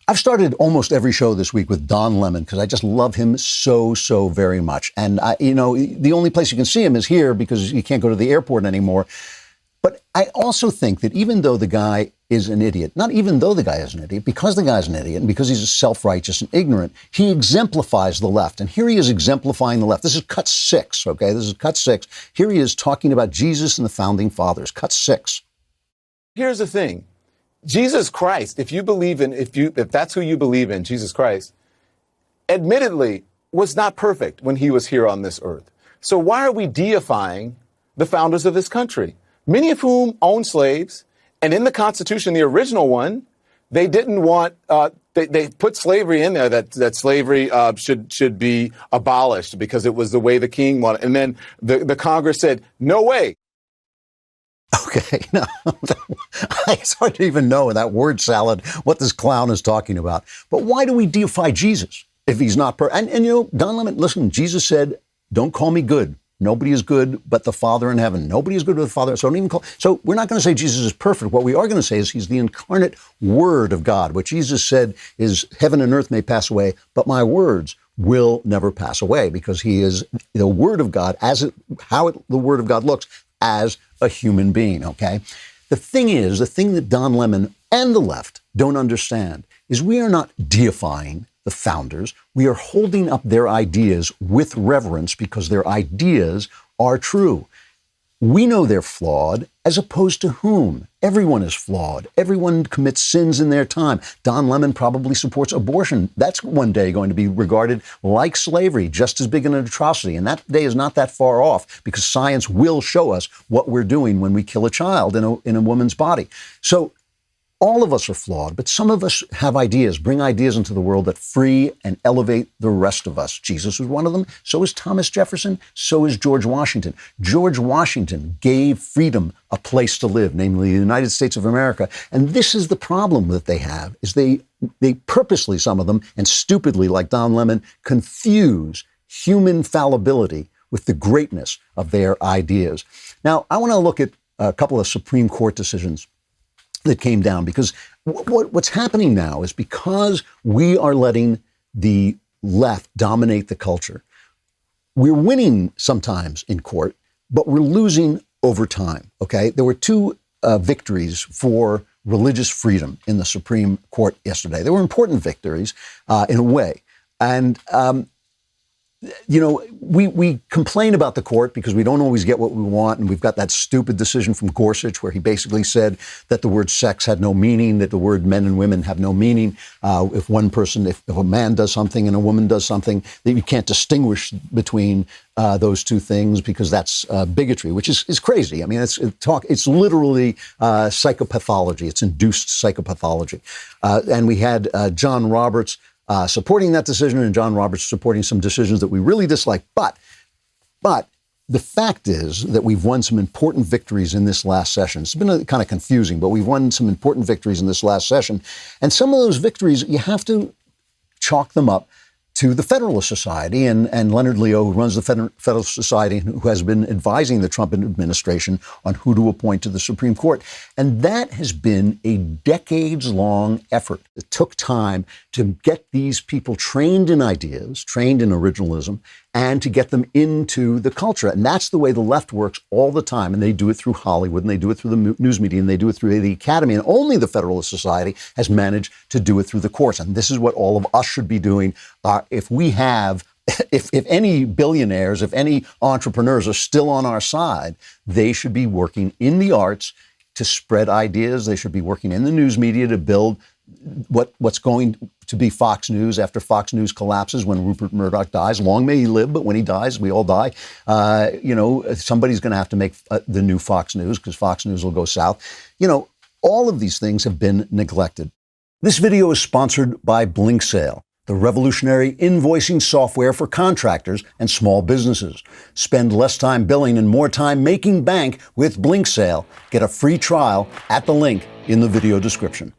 I've started almost every show this week with Don Lemon because I just love him so very much. And, the only place you can see him is here because you can't go to the airport anymore. But I also think that even though the guy is an idiot, not even though the guy is an idiot, because the guy's an idiot and because he's self-righteous and ignorant, he exemplifies the left. And here he is exemplifying the left. This is cut 6, okay? This is cut 6. Here he is talking about Jesus and the founding fathers. Cut 6. Here's the thing. Jesus Christ, if that's who you believe in, Jesus Christ, admittedly was not perfect when he was here on this earth. So why are we deifying the founders of this country, many of whom owned slaves? And in the Constitution, the original one, they didn't want, they put slavery in there, that slavery should be abolished because it was the way the king wanted. And then the Congress said, no way. Okay, now, it's hard to even know in that word salad what this clown is talking about. But why do we deify Jesus if he's not and Don Lemon, listen, Jesus said, don't call me good. Nobody is good but the Father in heaven. Nobody is good but the Father. So don't even call. So we're not going to say Jesus is perfect. What we are going to say is he's the incarnate Word of God. What Jesus said is heaven and earth may pass away, but my words will never pass away, because he is the Word of God the Word of God looks as a human being, okay? The thing that Don Lemon and the left don't understand is we are not deifying the founders. We are holding up their ideas with reverence because their ideas are true. We know they're flawed, as opposed to whom? Everyone is flawed. Everyone commits sins in their time. Don Lemon probably supports abortion. That's one day going to be regarded like slavery, just as big an atrocity. And that day is not that far off, because science will show us what we're doing when we kill a child in a woman's body. So all of us are flawed, but some of us have ideas, bring ideas into the world that free and elevate the rest of us. Jesus was one of them. So is Thomas Jefferson. So is George Washington. George Washington gave freedom a place to live, namely the United States of America. And this is the problem that they have, is they purposely, some of them, and stupidly, like Don Lemon, confuse human fallibility with the greatness of their ideas. Now, I want to look at a couple of Supreme Court decisions that came down, because what's happening now is, because we are letting the left dominate the culture, we're winning sometimes in court, but we're losing over time, okay? There were two victories for religious freedom in the Supreme Court yesterday. They were important victories in a way. And we complain about the court because we don't always get what we want. And we've got that stupid decision from Gorsuch where he basically said that the word sex had no meaning, that the word men and women have no meaning. If a man does something and a woman does something, that you can't distinguish between those two things, because that's bigotry, which is crazy. I mean, it's literally psychopathology. It's induced psychopathology. And we had John Roberts supporting that decision, and John Roberts supporting some decisions that we really dislike. But the fact is that we've won some important victories in this last session. It's been kind of confusing, but we've won some important victories in this last session. And some of those victories, you have to chalk them up to the Federalist Society and Leonard Leo, who runs the Federalist Society, who has been advising the Trump administration on who to appoint to the Supreme Court. And that has been a decades-long effort. It took time to get these people trained in ideas, trained in originalism, and to get them into the culture. And that's the way the left works all the time. And they do it through Hollywood, and they do it through the news media, and they do it through the academy. And only the Federalist Society has managed to do it through the courts. And this is what all of us should be doing. If any billionaires, if any entrepreneurs are still on our side, they should be working in the arts to spread ideas. They should be working in the news media to build what's going to be Fox News after Fox News collapses when Rupert Murdoch dies. Long may he live, but when he dies, we all die. Somebody's going to have to make the new Fox News, because Fox News will go south. All of these things have been neglected. This video is sponsored by BlinkSale, the revolutionary invoicing software for contractors and small businesses. Spend less time billing and more time making bank with BlinkSale. Get a free trial at the link in the video description.